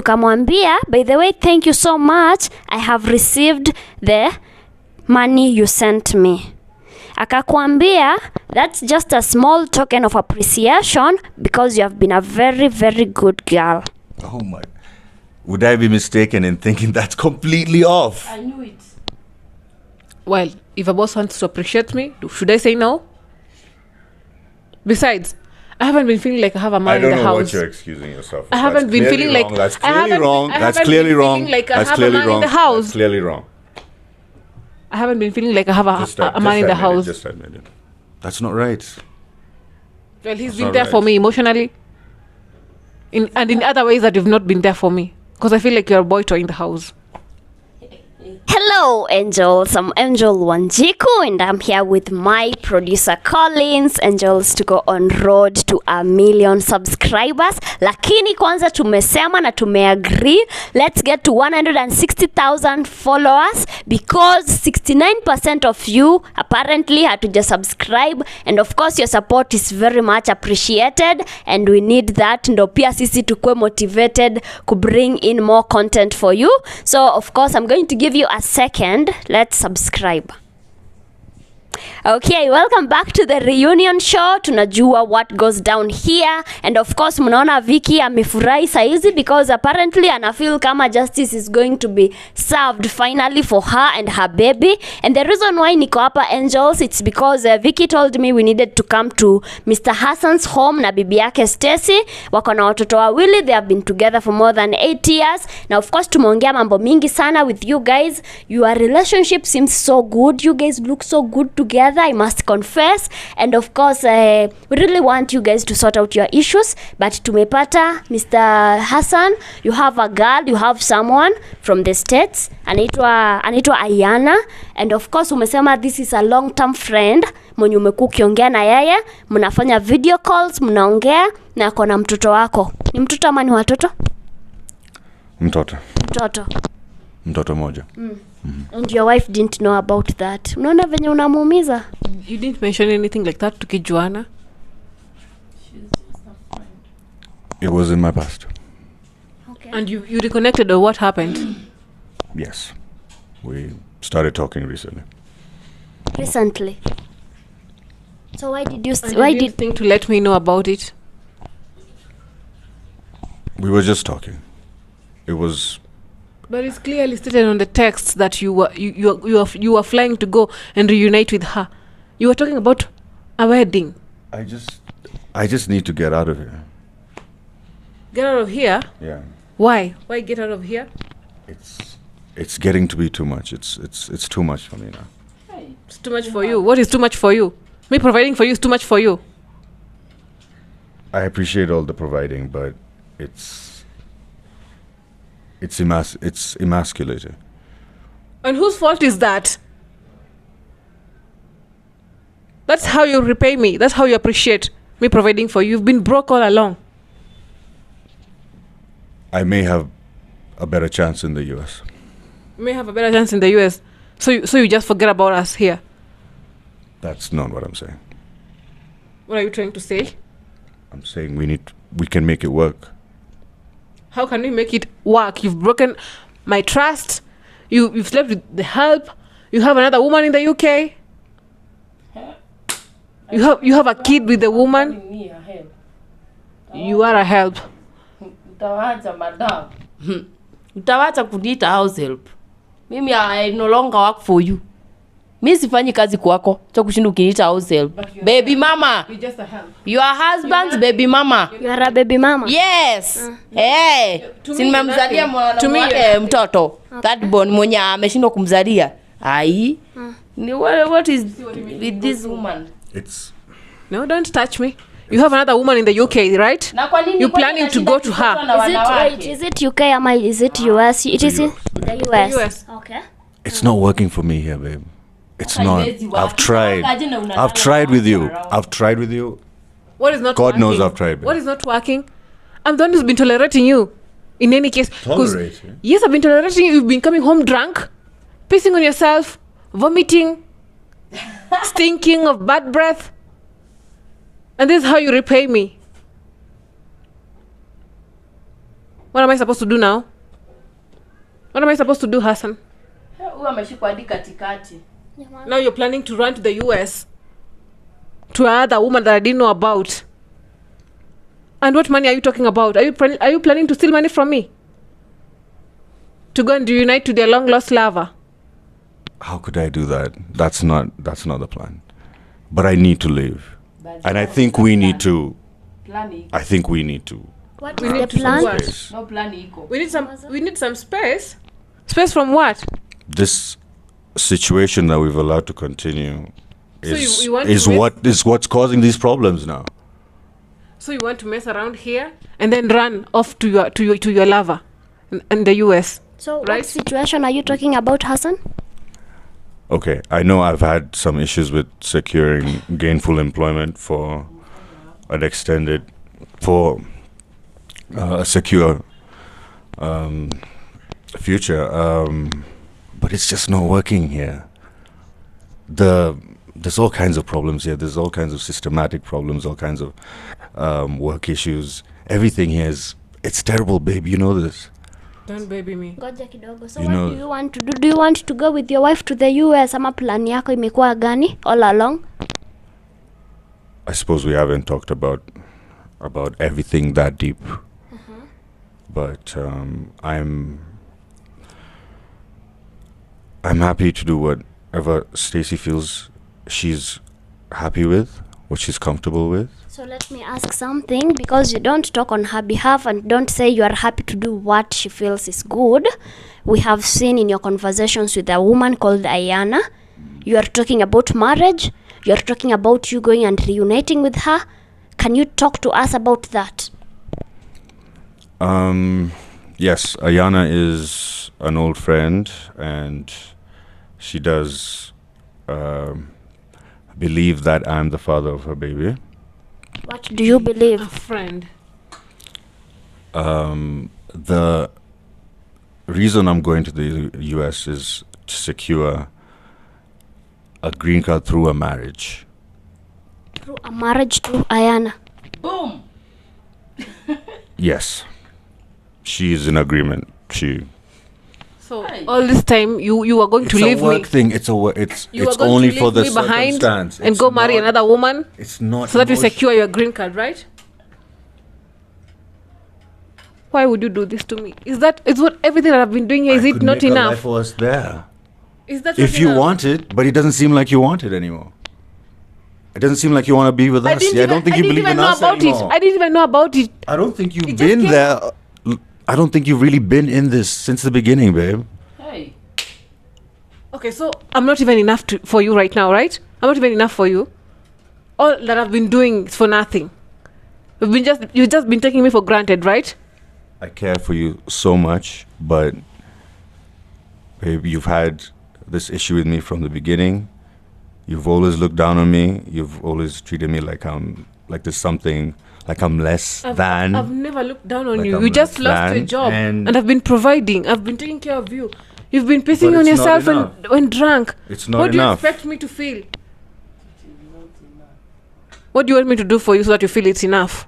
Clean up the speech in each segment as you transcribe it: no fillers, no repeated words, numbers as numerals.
Tukamwambia, by the way, thank you so much, I have received the money you sent me. Akakwambia, that's just a small token of appreciation because you have been a very, very good girl. Oh my. Would I be mistaken in thinking that's completely off? I knew it. Well, if a boss wants to appreciate me, should I say no? Besides, I haven't been feeling like I have a man in the house. I don't know what you're excusing yourself for. I haven't been feeling like... That's clearly wrong. That's clearly wrong. That's clearly wrong. That's clearly wrong. I haven't been feeling like I have a man in the house. Just admit it. That's not right. Well, he's been there for me emotionally. And in other ways that you've not been there for me. Because I feel like you're a boy toy in the house. Hello Angels, I'm Angel Wanjiku and I'm here with my producer Collins. Angels, tuko on road to 1 million subscribers, lakini kwanza tumesema na tumeagree, let's get to 160,000 followers because 69% of you apparently hatuja subscribe, and of course your support is very much appreciated and we need that ndo pia sisi tukue motivated to bring in more content for you. So of course I'm going to give you a second. Let's subscribe. Okay, welcome back to the reunion show. Tunajua what goes down here, and of course mnaona Vicky amefurahi saizi because apparently ana feel kama justice is going to be served finally for her and her baby. And the reason why niko hapa Angels, it's because Vicky told me we needed to come to Mr. Hassan's home na bibi yake Stacy. Wako na watoto wawili, they have been together for more than 8 years. Now of course tumeongea mambo mingi sana with you guys. Your relationship seems so good. You guys look so good together, I must confess. And of course we really want you guys to sort out your issues, but tumepata Mr. Hassan, you have a girl, you have someone from the States anaitwa Ayana, and of course umesema this is a long term friend mwenye umekuwa ukiongea na yeye, mnafanya video calls, mnaongea na ako na mtoto wako. Ni mtoto ama ni watoto? Mtoto moja. And your wife didn't know about that. Unaona venye unamuumiza? You didn't mention anything like that tukijuana. It was in my past. Okay. And you reconnected, or what happened? Yes. We started talking recently. So why did you think to let me know about it? We were just talking. It was... But it's clearly stated on the text that you were flying to go and reunite with her. You were talking about a wedding. I just need to get out of here. Get out of here? Yeah. Why? Why get out of here? It's getting to be too much. It's too much for me now. It's too much for you. What is too much for you? Me providing for you is too much for you. I appreciate all the providing, but it's emasculating. And whose fault is that? That's how you repay me. That's how you appreciate me providing for you. You've been broke all along. I may have a better chance in the US. You may have a better chance in the US. So you just forget about us here. That's not what I'm saying. What are you trying to say? I'm saying we can make it work. How can we make it work? You've broken my trust. You've slept with the help. You have another woman in the UK. You have a kid with the woman. You are a help. Utawacha madam. Utawacha kuniita house help. Mimi I no longer work for you. Mimi sifanyi kazi kwako. Cha kushinda ukiniita house help. Baby mama. You're just a help. Your husband's baby mama. You are a baby mama? Yes. Si nimemzalia mwanamke mtoto. That born mwenye ameshindwa kumzalia. Ai. What is with this woman? No, don't touch me. You have another woman in the UK, right? You're planning to go to her. Is it UK or is it US? It is in the US. Okay. It's not working for me here, babe. It's not. I've tried. I've tried with you. What is not God working? knows I've tried. Babe. What is not working? I'm the one who's been tolerating you. In any case. Tolerating? Yes, I've been tolerating you. You've been coming home drunk, pissing on yourself, vomiting, stinking of bad breath. And this is how you repay me. What am I supposed to do now? What am I supposed to do, Hassan? Huyu ameshikwa hadi katikati. Now you're planning to run to the US to another woman that I didn't know about. And what money are you talking about? Are you planning to steal money from me? To go and reunite to their long lost lover? How could I do that? That's not the plan. But I need to live. And I think we need to. I think we need to. What We is need the to plan? do what? Space. No plan iko. We need some space. Space from what? This situation that we've allowed to continue So is you want to what's causing these problems now. So you want to mess around here and then run off to your lover in the US? So Right. what situation are you talking about, Hassan? Okay, I know I've had some issues with securing gainful employment for an extended, for a secure future, but it's just not working here. There's all kinds of problems here. There's all kinds of systematic problems, all kinds of work issues. Everything here it's terrible, babe. You know this. Don't baby me. Ngoja kidogo. So You what know- do you want to do? Do you want to go with your wife to the US? Ama plan yako imekuwa gani all along? I suppose we haven't talked about everything that deep, but I'm happy to do whatever Stacy feels she's happy with, what she's comfortable with. So let me ask something, because you don't talk on her behalf and don't say you are happy to do what she feels is good. We have seen in your conversations with a woman called Ayana, you are talking about marriage, you are talking about you going and reuniting with her. Can you talk to us about that? Yes, Ayana is an old friend, and she does believe that I'm the father of her baby. What do you A believe? friend. The reason I'm going to the US is to secure a green card through a marriage. Through a marriage to Ayana. Boom. Yes, she is in agreement. So Hey. all this time you are going to It's a leave work me. thing. It's You are it's going only to for leave the me behind circumstance. and It's go marry not- another woman It's not so that you emotion- secure your green card, right? Why would you do this to me? Is what everything that I've been doing here? Is I it could not make a life enough? for us there. Is that If not you enough? want it, but it doesn't seem like you want it anymore. It doesn't seem like you want to be with us. I don't think you believe in us anymore. I didn't even know about it. I don't think you've It just been came- there. I don't think you've really been in this since the beginning, babe. Hey. Okay, so I'm not even enough for you right now, right? I'm not even enough for you. All that I've been doing is for nothing. You've just been taking me for granted, right? I care for you so much, but babe, you've had this issue with me from the beginning. You've always looked down on me. You've always treated me like there's something, like I'm less than. I've never looked down on Like you. I'm You just less lost your than, job, and- and I've been providing. I've been taking care of you. You've been But pissing on it's not yourself enough. when drunk. It's not What enough. do you expect me to feel? What do you want me to do for you so that you feel it's enough?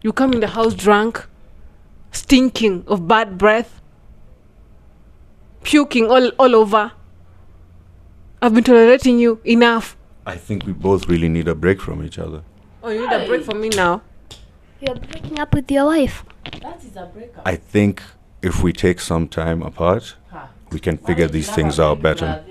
You come in the house drunk, stinking of bad breath, puking all over. I've been tolerating you enough. I think we both really need a break from each other. Oh, you need a break from me now? You're breaking up with your wife. That is a breakup. I think if we take some time apart, Ha. we can figure these things out better.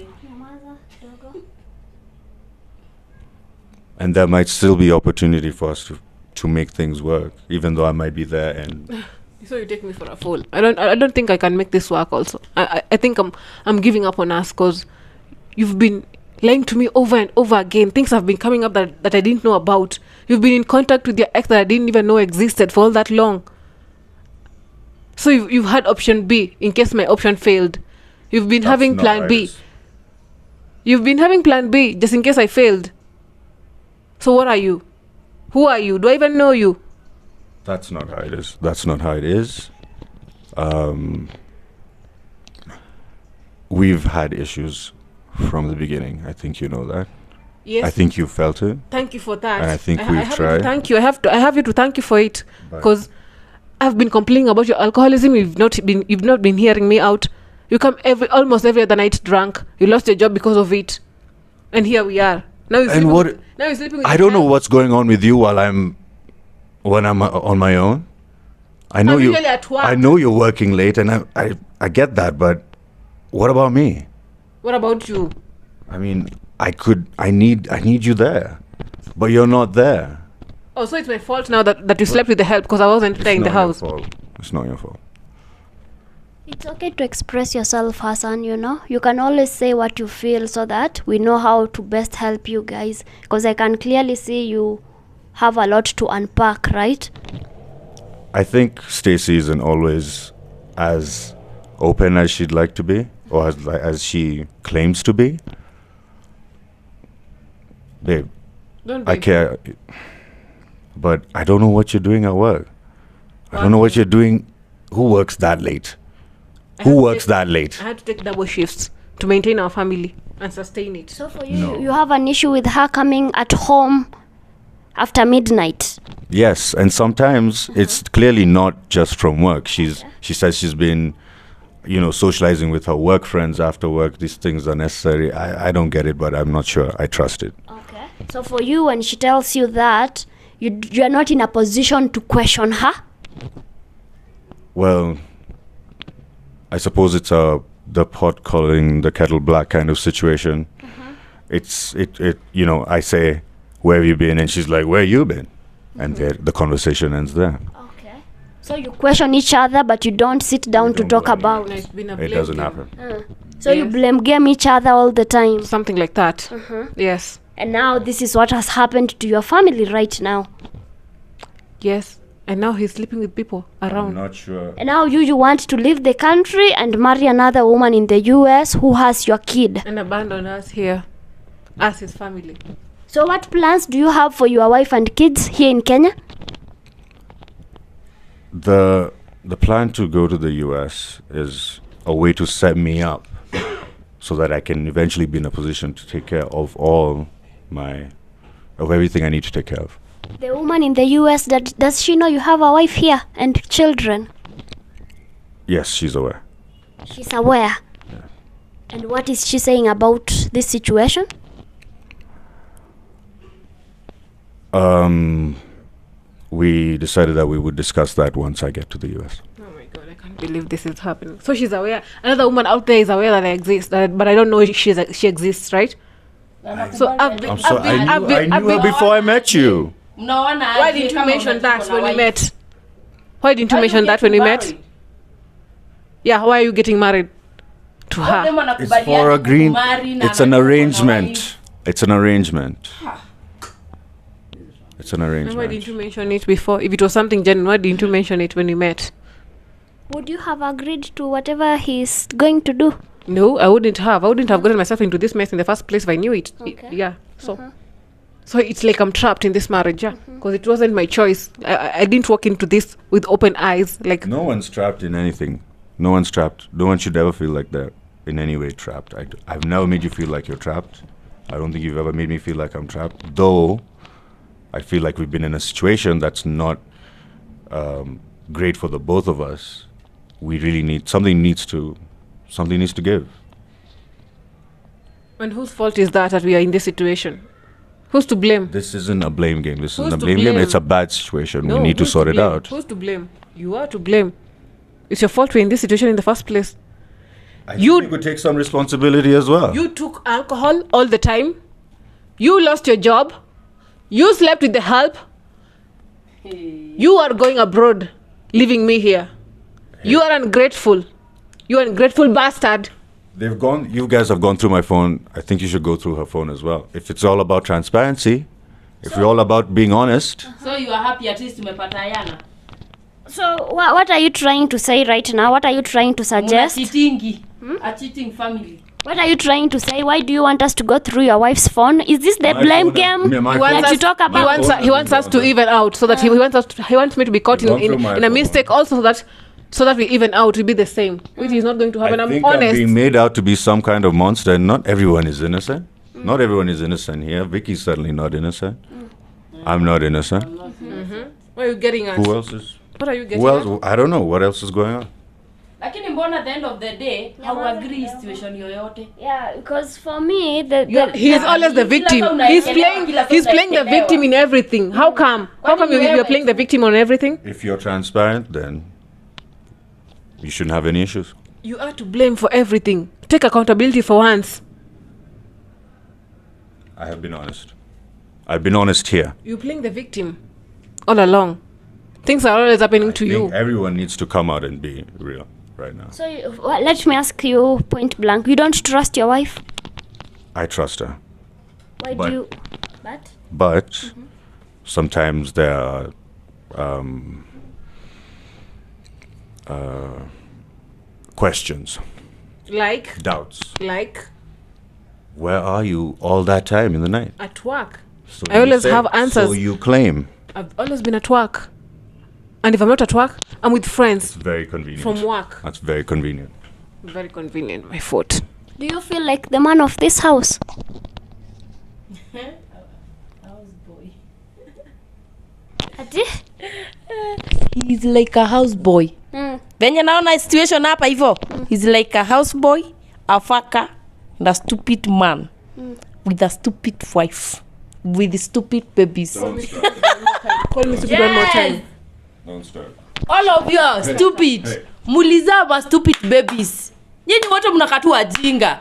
And there might still be opportunity for us to make things work, even though I might be there and So you take me for a fool. I don't think I can make this work also. I think I'm giving up on us because you've been lying to me over and over again. Things have been coming up that I didn't know about. You've been in contact with your ex that I didn't even know existed for all that long. So you've had option B in case my option failed. You've been having That's not plan how it B. is. You've been having plan B just in case I failed. So what are you? Who are you? Do I even know you? That's not how it is. That's not how it is. We've had issues from the beginning. I think you know that. Yes. I think you felt it. Thank you for that. And I think I we've have tried. To thank you. I have you to thank you for it But- because I've been complaining about your alcoholism. You've not been hearing me out. You come almost every other night drunk. You lost your job because of it, and here we are. Now you're sleeping with I don't know what's going on with you when I'm on my own. I know I'm you. usually at work. I know you're working late, and I get that. But what about me? What about you? I mean, I need you there, but you're not there. Oh, so it's my fault now that you slept with the help because I wasn't there in the house. It's not your fault. It's okay to express yourself, Hassan, you know. You can always say what you feel so that we know how to best help you guys. Because I can clearly see you have a lot to unpack, right? I think Stacey isn't always as open as she'd like to be, or as she claims to be. Babe, Don't I be. care, but I don't know what you're doing at work. I don't know what you're doing. Who works that late? Who works that late? I had to take double shifts to maintain our family and sustain it. So for you, No. you have an issue with her coming at home after midnight. Yes, and sometimes it's clearly not just from work. She says she's been, socializing with her work friends after work. These things are necessary. I don't get it, but I'm not sure. I trust it. Okay. So for you, when she tells you that, you are not in a position to question her? Well, I suppose it's the pot calling the kettle black kind of situation. It's I say, where have you been? And she's like, where you been? And the conversation ends there. Okay. So you question each other, but you don't sit down to don't talk blame about. No, it's been a It blame doesn't game. happen. So you Yes. blame game each other all the time. Something like that. Yes. And now this is what has happened to your family right now. Yes. And now he's sleeping with people I'm around. not sure. And now you want to leave the country and marry another woman in the US who has your kid. And abandon us here. Us, his family. So what plans do you have for your wife and kids here in Kenya? The plan to go to the US is a way to set me up so that I can eventually be in a position to take care of everything I need to take care of. The woman in the US, does she know you have a wife here and children? Yes, she's aware. She's aware. And what is she saying about this situation? We decided that we would discuss that once I get to the US. Oh my god, I can't believe this is happening. So she's aware. Another woman out there is aware that I exist, but I don't know she exists, right? So I've been, I'm sorry, I've been, I knew her before I met you. Why didn't you mention that when we met? Why didn't you mention that when we met? Yeah, why are you getting married to her? It's for a green. It's an arrangement. It's an arrangement. It's an And why arrangement. didn't you mention it before? If it was something genuine, why didn't you mention it when we met? Would you have agreed to whatever he's going to do? No, I wouldn't have. I wouldn't have gotten myself into this mess in the first place if I knew it. Okay. Yeah. So it's like I'm trapped in this marriage, yeah, because it wasn't my choice. I didn't walk into this with open eyes. Like No one's trapped in anything. No one's trapped. No one should ever feel like they're in any way trapped. I've never made you feel like you're trapped. I don't think you've ever made me feel like I'm trapped. Though, I feel like we've been in a situation that's not great for the both of us. We really need something needs to give. And whose fault is that we are in this situation? Who's to blame? This isn't a blame game. This Who's isn't a to blame game. blame? It's a bad situation. No, we need to who's sort it blame? out. Who's to blame? You are to blame. It's your fault we're in this situation in the first place. I You- think we could take some responsibility as well. You took alcohol all the time. You lost your job. You slept with the help. You are going abroad, leaving me here. You are ungrateful. You are ungrateful bastard. You guys have gone through my phone. I think you should go through her phone as well. If it's all about transparency, if we're all about being honest, So you are happy at least tumepatayana. So what are you trying to say right now? What are you trying to suggest? Cheatingi. A cheating family. What are you trying to say? Why do you want us to go through your wife's phone? Is this the My blame phone- game Yeah, my He phone- wants that you us- talk He about? wants us to even out so that he wants me to be caught Gone through in my a phone. mistake also so that we even out, we be the same, which is not going to happen. I I'm think I'm honest. being made out to be some kind of monster. And not everyone is innocent. Not everyone is innocent here. Vicky's certainly not innocent. I'm not innocent. Where are you getting at? Who else is? What are you getting? Well, I don't know what else is going on. Lakini mbona at the end of the day how agree situation yoyote? Yeah, because for me the He's always the victim. He's playing the victim in everything. How come? How come you're playing the victim on everything? If you're transparent, then you shouldn't have any issues. You are to blame for everything. Take accountability for once. I have been honest. I've been honest here. You're playing the victim all along. Things are always happening to I think you. everyone needs to come out and be real right now. So well, let me ask you point blank. You don't trust your wife? I trust her. Why But- do you? But But sometimes there are questions, Like doubts. Where are you all that time in the night? at work. So I you always say- have answers. So you claim. I've always been at work. And if I'm not at work, I'm with friends Very convenient. from work. That's very convenient. Very convenient, my fault. do you feel like the man of this house? Ati? He's like a houseboy. Venye naona situation hapa hivyo. He's like a houseboy, a fucker, and a stupid man with a stupid wife with stupid babies. Call me stupid one more time. Don't start. All of you are stupid. Hey. Mulizaa ma stupid babies. Nyinyi wote mnakatu wajinga.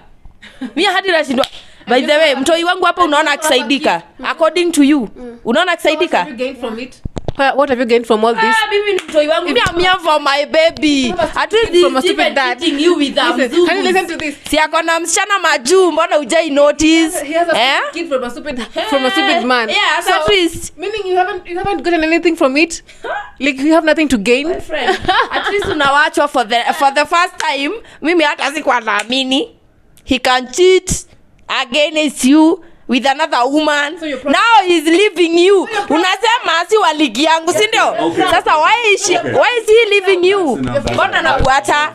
Mimi hadi nashindwa. By the way, mtoi wangu hapa unaona akisaidika. According to you, unaona akisaidika? What have you gained from it? What have you gained from all this? Mimi ni mtoi wangu. Mimi am here for my baby. At least From a he's stupid even dad. teaching you with a Listen, can you listen to this? Si ako na msichana majuu, mbona hujai notice? He has a kid from a stupid man. Yeah, So, at least. meaning you haven't gotten anything from it? Like you have nothing to gain? Friend, at least unawachwa for the first time. Mimi hata sikuwa naamini he can cheat against you with another woman. So you're Now he's leaving you. Unasema si wa ligi yangu, si ndio? Sasa why is he leaving you? enough. Mbona anakuacha?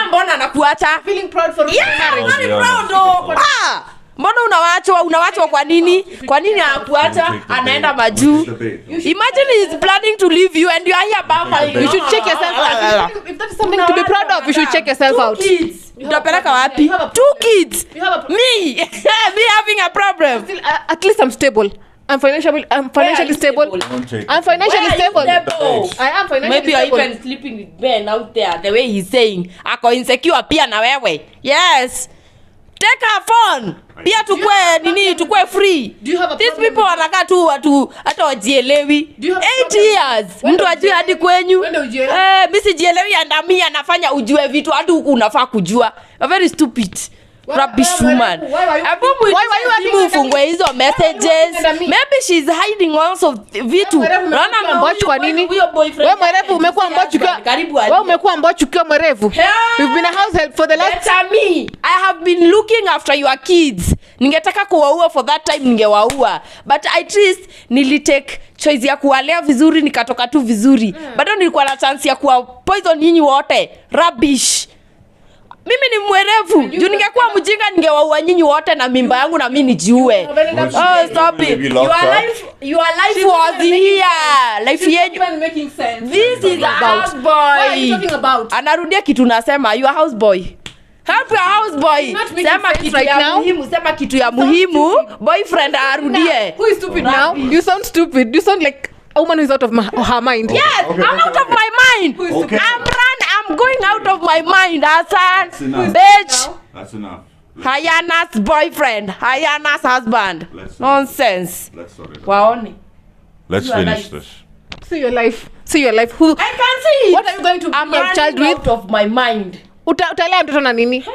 Mbona anakuacha? Feeling proud for Yeah, marriage. very proud oh. Mbona unawachwa kwa nini? Kwa nini anakuacha? Anaenda majuu. Imagine he's planning to leave you and you are here babbling. You should check yourself out. If that is something to be proud of, you should check yourself out. Kids. Utapeleka wapi? 2 kids. You have a Me having a problem. Still, at least I'm stable. I'm financially stable. Don't take I'm financially stable. I am financially Maybe you're stable. even sleeping with Ben out there the way he's saying. Ako insecure pia na wewe. Yes. Take her phone. Pia tukue free. Do you have a These problem people wanakaa tu watu hata wajielewi. Do you have a 8 problem? years. When Mtu do ajue hadi ujielewi? kwenyu. When do ujielewi? Mimi sijielewi andamii anafanya ujue vitu hadi huku unafaa kujua. You're very stupid. Rubbish woman. Why were you Hebu ufungue hizo messages. Maybe she's hiding also vitu. Unaona mbochi kwa nini? huyo boyfriend Wewe mwerevu umekuwa mbochi ukiwa karibu wewe umekuwa mbochi ukiwa mwerevu. You've been a house help for the last Better me. I have been looking after your kids. Ningetaka kuwaua for that time ningewaua. But at least nilitake choice ya kuwalea vizuri nikatoka tu vizuri. Bado nilikuwa na chance ya kuwa poison nyinyi wote. Rubbish. Mimi ni mwerevu. Juu ningekuwa mjinga ningewaua nyinyi wote na mimba yangu na mimi nijiue. Oh, stop it. Your life was here. Life yenyu. even making sense. This is a house What are you boy. talking about? Anarudia kitu nasema you are house boy. Help your house boy. not making Sema sense kitu right ya now. muhimu, sema kitu ya muhimu. Boyfriend arudie. Who is stupid now? You sound stupid. You sound like a woman who is out of her mind. Yes, Okay. I'm out of my mind. Okay. I'm going out of my mind, Hassan. enough. Bitch. That's enough. Hayana's boyfriend. Hayana's husband. Let's- Nonsense. Let's sort it out. Waone. Let's You are finish nice. this. See your life. See your life. Who? I can see it. What are you going to I'm be a child running with? out of my mind. Utalea mtoto na nini?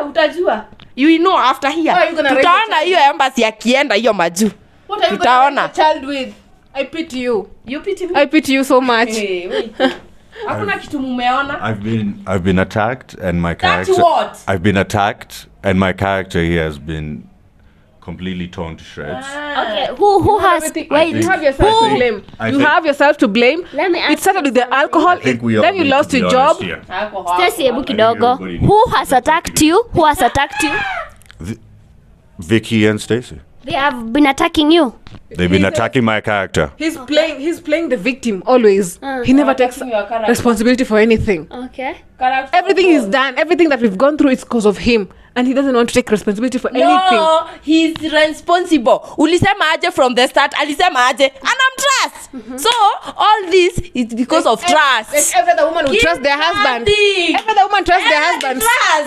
Utajua. You know after here. How are you gonna raise a Tutaona child? hiyo embassy akienda hiyo majuu. What are you Tutaona. going to raise a child with? I pity you. You pity me? I pity you so much. Hey, wait. Hakuna kitu mumeona? I've been attacked and my character. what? I've been attacked and my character here has been completely torn to shreds. Okay, who has Everything- wait? you have yourself to blame. I You think- have yourself to blame. Let me It ask started with the alcohol. I think we all Then you need to lost be your honest job. here. Stacy, hebu kidogo. everybody needs Who to has be attacked you? Who has attacked you? Vicky and Stacy. They have been attacking you. They've been attacking my character. He's playing the victim always. He never takes Attacking your character. responsibility for anything. Okay. Character Everything of he's God. done, everything that we've gone through, it's because of him. And he doesn't want to take responsibility for anything. No, he's responsible. Ulisema aje from the start. Alisema aje. And I'm trust. So, all this is because of trust. Like every other woman will Keep trust their husband. trusting. Every other woman trusts their husband.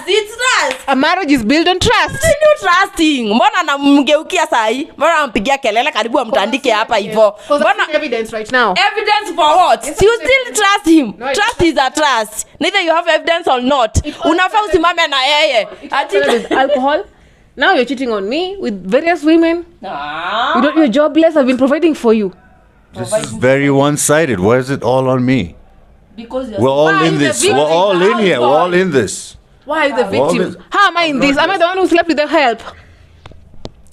It's trust. A marriage is built on trust. Continue trusting. Mbona namgeukia sahi? Mbona nampigia kelele karibu amtandike hapa hivyo? Because Mbona that's evidence right now. evidence for what? You still trust him. No, it's Trust is a trust. Neither you have evidence or not. Unafaa usimame na yeye. With alcohol. Now you're cheating on me with various women. Nah. You're jobless. I've been providing for you. This is very one-sided. Why is it all on me? Because you're We're all Why in is the this. victim We're all in here. We're all in this. Why are you the Well, victim? this- How am I in I'm this? not Am I the one who slept with the help?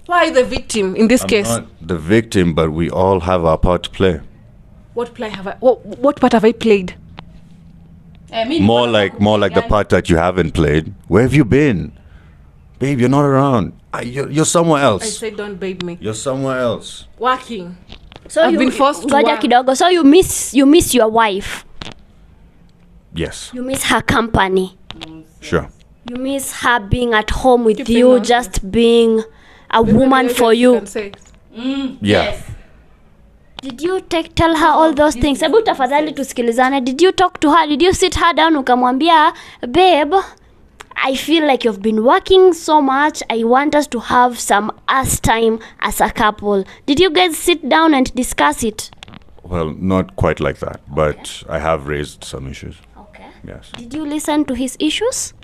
Why are you the victim in this I'm case? not the victim, but we all have our part to play. What play have I? What part have I played? More like the part that you haven't played. Where have you been? Babe, you're not around. You're somewhere I else. said, don't babe me. You're somewhere else. Working. So I've been forced to ngoja work. kidogo. So you miss your wife. Yes, You miss her company. sure. You miss her being at home with Keeping you, on. just being a woman for you. Can say. Yeah. Yes. Did you tell her all those things? Hebu tafadhali tusikilizane. Did you talk to her? Did you sit her down ukamwambia, babe, I feel like you've been working so much. I want us to have some us time as a couple. Did you guys sit down and discuss it? Well, not quite like that, but I have raised some issues. Okay. Yes. Did you listen to his issues?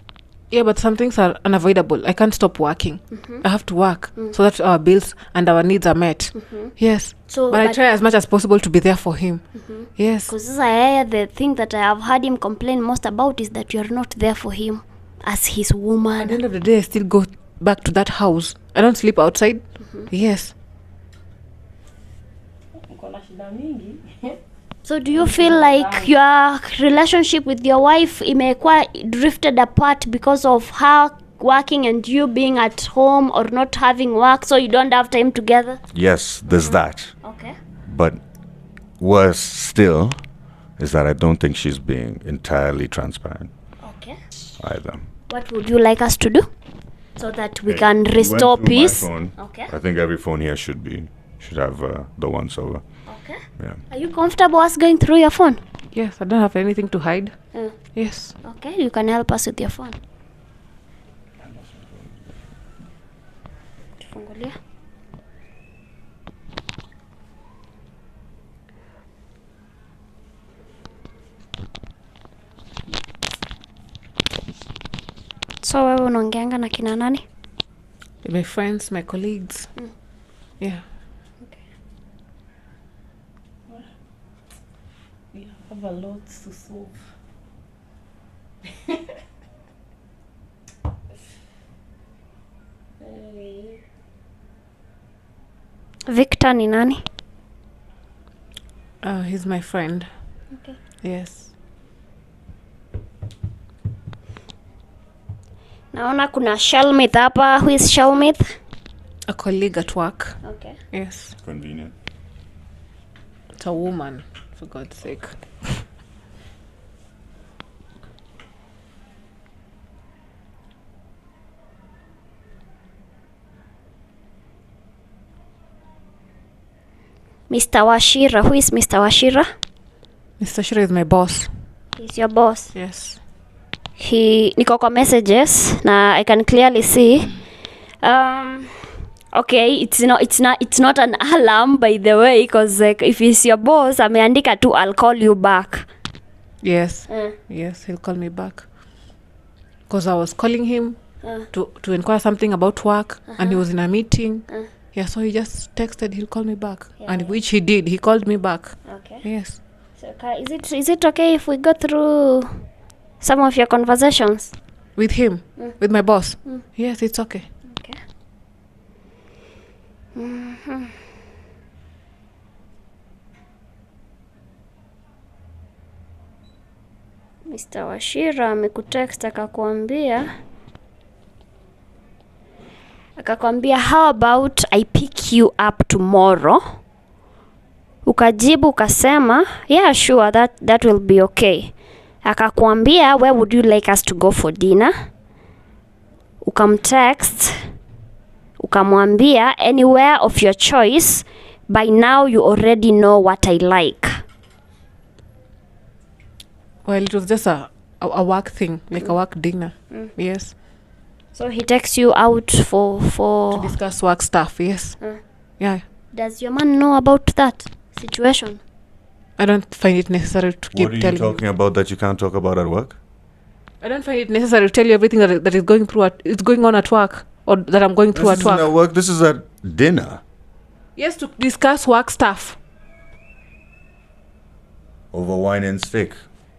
Yeah, but some things are unavoidable. I can't stop working. I have to work so that our bills and our needs are met. Yes. So, but I but- try as much as possible to be there for him. Yes. Because the thing that I have heard him complain most about is that you're not there for him as his At the woman. end of the day, I still go back to that house. I don't sleep outside. Yes. Kuna shida mingi. So do you feel like your relationship with your wife imekuwa drifted apart because of her working and you being at home or not having work, so you don't have time together? Yes, there's that. Okay. But worse still is that I don't think she's being entirely transparent Okay. either. What would you like us to do so that we Hey, can you went restore through my peace? phone. Okay. I think every phone here should have the once over. Okay. Yeah. Are you comfortable us going through your phone? Yes, I don't have anything to hide. Yes. Okay, you can help us with your phone. Tufungulia. So wewe unaongeanga na kina nani? My friends, my colleagues. Yeah. We have a lot to solve. Victor ni nani? He's my friend. Okay. Yes. Naona kuna Shalmith hapa. Who is Shalmith? A colleague at work. Okay. Yes. Convenient. It's a woman, for God's sake. Mr. Washira. Who is Mr. Washira? Mr. Shira is my boss. He's your boss. Yes. Niko kwa messages na I can clearly see. Okay, it's not an alarm, by the way, because like, if he's your boss, ameandika tu I'll call you back. Yes. Yes, he'll call me back. Because I was calling him to inquire something about work, and he was in a meeting. Yeah, so he just texted he'll call me back, and which he did. He called me back. Okay. Yes. So is it okay if we go through some of your conversations? With him, with my boss. Yes, it's okay. Okay. Mr. Washira amekutext akakuambia Akakwambia how about I pick you up tomorrow? Ukajibu ukasema yeah sure that will be okay. Akakwambia where would you like us to go for dinner? Ukamtext ukamwambia anywhere of your choice, by now you already know what I like. Well, it was just a work thing, like a work dinner. Yes. So he takes you out To discuss work stuff, yes. Yeah. Does your man know about that situation? I don't find it necessary to keep What are you telling talking about that you can't talk about at work? I don't find it necessary to tell you everything that is going on at work, or that I'm going through This at isn't work. at work. This is at dinner. Yes, to discuss work stuff. Over wine and steak.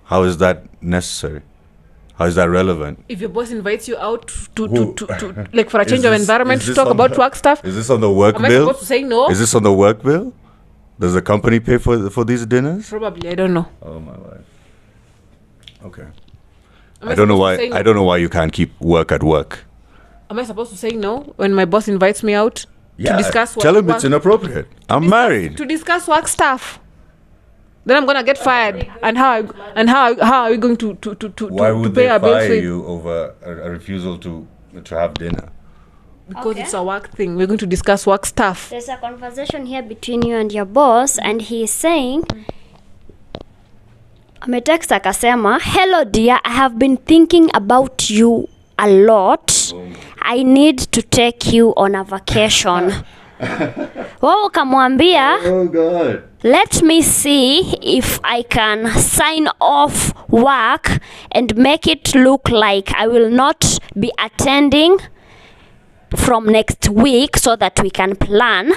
How is that necessary? How is that relevant? If your boss invites you out to Who- like for a change of environment is to this talk on about the- work stuff, Is this on the work am I bill? supposed to say no? Is this on the work bill? Does the company pay for these dinners? Probably, I don't know. Oh my life. Okay. Am I don't know supposed to why. say I don't know why you can't keep work at work. Am I supposed to say no when my boss invites me out to discuss Tell him work, it's inappropriate. I'm married. to discuss work stuff? Then I'm gonna get fired. And how are we going to Why would pay they our bills fire with? you over a refusal to have dinner? Because Okay. it's a work thing. We're going to discuss work stuff. There's a conversation here between you and your boss, and he is saying, ametext akasema, hello dear, I have been thinking about you a lot. I need to take you on a vacation. Wewe ukamwambia, Oh God. let me see if I can sign off work and make it look like I will not be attending from next week so that we can plan.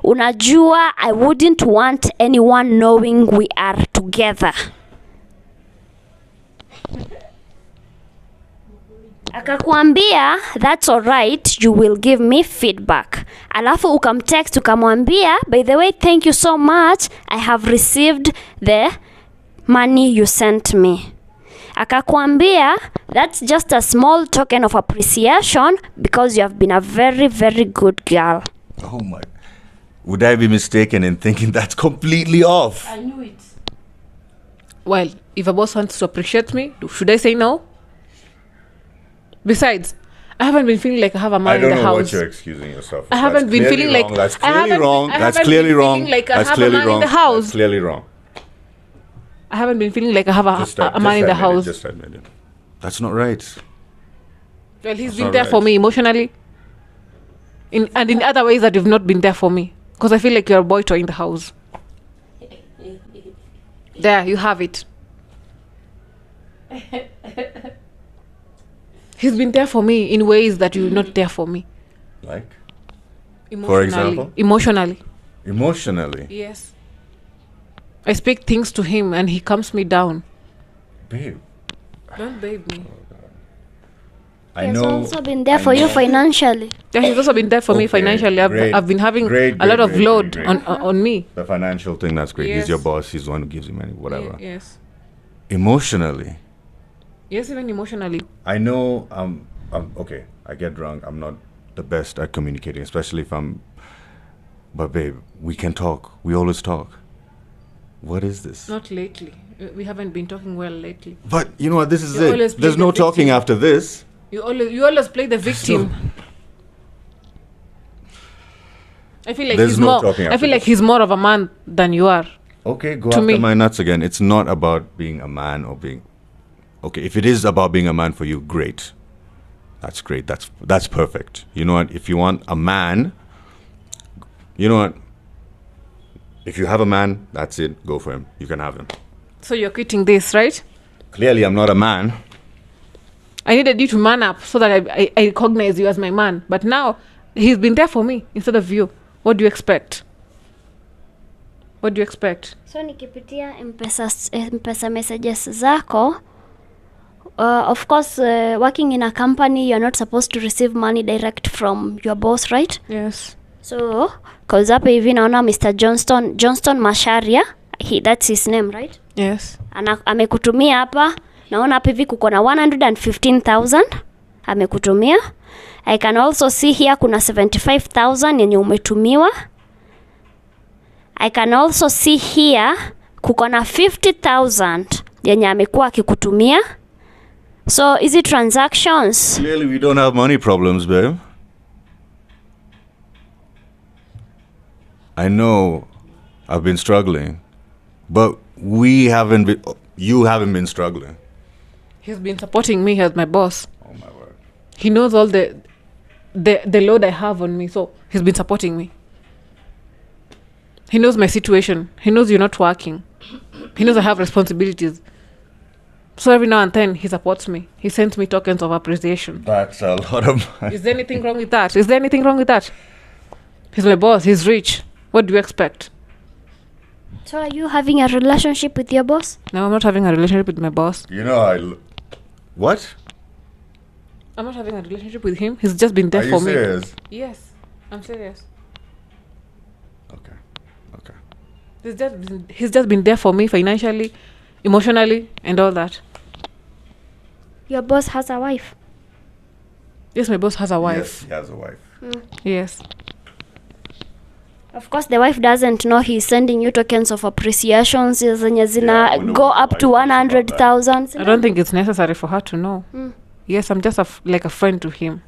Unajua, I wouldn't want anyone knowing we are together. Akakwambia that's alright, you will give me feedback. Alafu ukamtext ukamwambia, by the way, thank you so much, I have received the money you sent me. Akakwambia that's just a small token of appreciation because you have been a very, very good girl. Oh my. Would I be mistaken in thinking that's completely off? I knew it. Well, if a boss wants to appreciate me, should I say no? Besides, I haven't been feeling like I have a I man in don't the know house. what you're excusing yourself for. I haven't That's been clearly feeling like wrong. That's I clearly haven't wrong. been- I That's haven't clearly been wrong. feeling like I That's have a clearly man in wrong. the house. That's clearly wrong. I haven't been feeling like I have a man in the admit it, house. Just admit it. That's not right. Well, he's That's been not there right. for me emotionally, in other ways that you've not been there for me. Because I feel like you're a boy toy in the house. There, you have it. He's been there for me in ways that you're not there for me. Like Emotionally. example? Emotionally. emotionally, Yes. I speak things to him and he calms me down. babe. Don't babe me. I He's know. also been there I for you know. financially. Yeah, he's also been there for me Okay, financially. great, I've been having great, a lot great, of great, load great, great. on me. The financial thing, that's great. Yes. He's your boss. He's the one who gives you money, whatever. Yes. Emotionally, Yes, even emotionally. I know. I'm okay. I get drunk. I'm not the best at communicating, especially if I'm. But babe, we can talk. We always talk. What is this? Not lately. We haven't been talking well lately. But you know what? This is You always it. play There's the no talking victim. after this. You always play the victim. I feel like There's he's no more. talking I after feel like this. he's more of a man than you are. Okay, go To after me. my nuts again. It's not about being a man or being. Okay, if it is about being a man for you, great. That's great. That's perfect. You know what? If you want a man, you know what? If you have a man, that's it. Go for him. You can have him. So you're quitting this, right? Clearly, I'm not a man. I needed you to man up so that I recognize you as my man. But now he's been there for me instead of you. What do you expect? What do you expect? So nikipitia mpesa messages zako, of course, working in a company, you're not supposed to receive money direct from your boss, right? Yes. So, cause hapa hivi naona Mr. Johnston Masharia, that's his name, right? Yes. Amekutumia hapa, naona hapa hivi kuko na 115,000 amekutumia. I can also see here kuna 75,000 yenye umetumiwa. I can also see here kuko na 50,000 yenye amekuwa akikutumia. So is it transactions? Clearly, we don't have money problems, babe. I know I've been struggling, but you haven't been struggling. He's been supporting me as my boss. Oh my word. He knows all the load I have on me, so he's been supporting me. He knows my situation. He knows you're not working. He knows I have responsibilities. So every now and then he supports me. He sends me tokens of appreciation. That's a lot of money. Is there anything wrong with that? Is there anything wrong with that? He's my boss. He's rich. What do you expect? So are you having a relationship with your boss? No, I'm not having a relationship with my boss. You know, what? I'm not having a relationship with him. He's just been there Are for you me. serious? Yes, I'm serious. Okay. He's just been there for me financially, emotionally, and all that. Your boss has a wife. Yes, my boss has a Yes, wife. he has a wife. Yes. Of course, the wife doesn't know he's sending you tokens of appreciations zenye zina I wonder go what the up to wife thinks about 100,000. I don't think it's necessary for her to know. Yes, I'm just like a friend to him.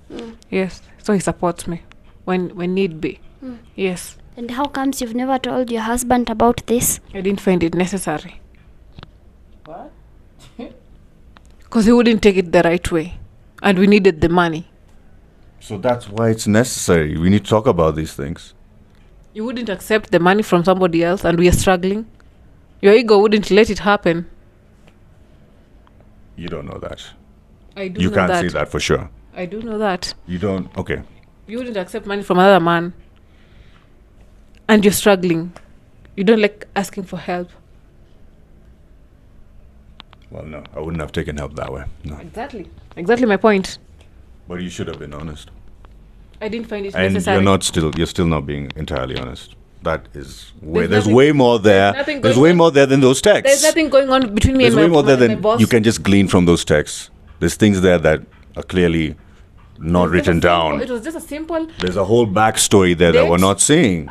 Yes, so he supports me when need be. Yes, And how comes you've never told your husband about this? I didn't find it necessary What? because he wouldn't take it the right way, and we needed the money. So that's why it's necessary. We need to talk about these things. You wouldn't accept the money from somebody else, and we are struggling. Your ego wouldn't let it happen. You don't know that. I do You know can't that. say that for sure. I do know that. You don't. Okay. You wouldn't accept money from another man, and you're struggling. You don't like asking for help. Well, no, I wouldn't have taken help that way. No. Exactly my point. But you should have been honest. I didn't find it And necessary. you're still not being entirely honest. That is way, There's there's nothing- way more there. nothing There's going way on. more there than those texts. There's nothing going on between me There's and way more there my than boss. you can just glean from those texts. There's things there that are clearly not It was just written a simple- down. It was just a simple There's a whole backstory there that we're Dates? not seeing.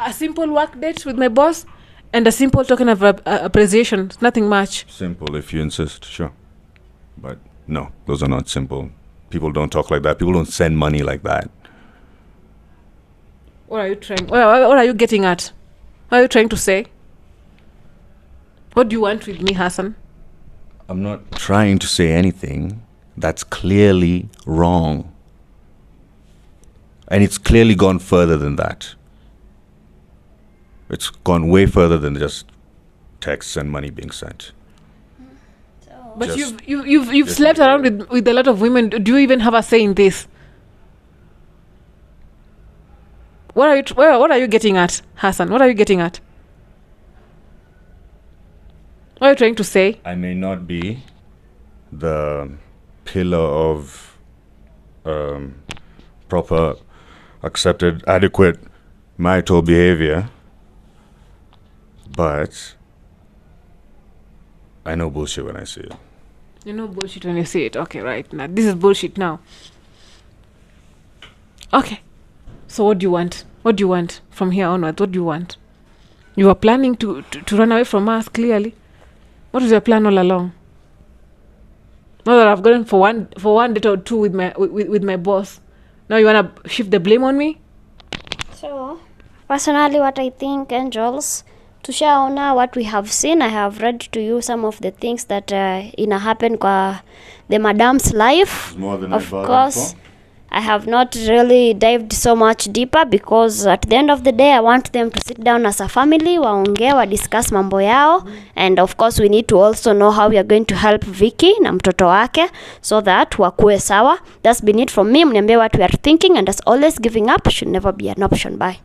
work date with my boss, and a simple token of appreciation. It's nothing much. Simple, if you insist, sure. But no, those are not simple. People don't talk like that. People don't send money like that. What are you trying? What are you getting at? What are you trying to say? What do you want with me, Hassan? I'm not trying to say anything that's clearly wrong. And it's clearly gone further than that. It's gone way further than just texts and money being sent. But Just- you've just slept leave it. around with a lot of women. Do you even have a say in this? What are you getting at, Hassan? What are you getting at? What are you trying to say? I may not be the pillar of proper, accepted, adequate marital behavior, but I know bullshit when I see it. You know bullshit when you see it. Okay, right. Now this is bullshit now. Okay. So what do you want? What do you want from here onwards? What do you want? You are planning to run away from us, clearly. What was your plan all along? Now that I've gotten for one date or two with my boss, now you wanna shift the blame on me? So, personally, what I think, Angels, tushaona what we have seen. I have read to you some of the things that ina happen kwa the madam's life. More than I Of bargained course, for. I have not really dived so much deeper because at the end of the day, I want them to sit down as a family, waongee, discuss mambo yao, and of course, we need to also know how we are going to help Vicky na mtoto wake so that wakue sawa. That's been it from me. Mniambie what we are thinking, and as always, giving up should never be an option. Bye.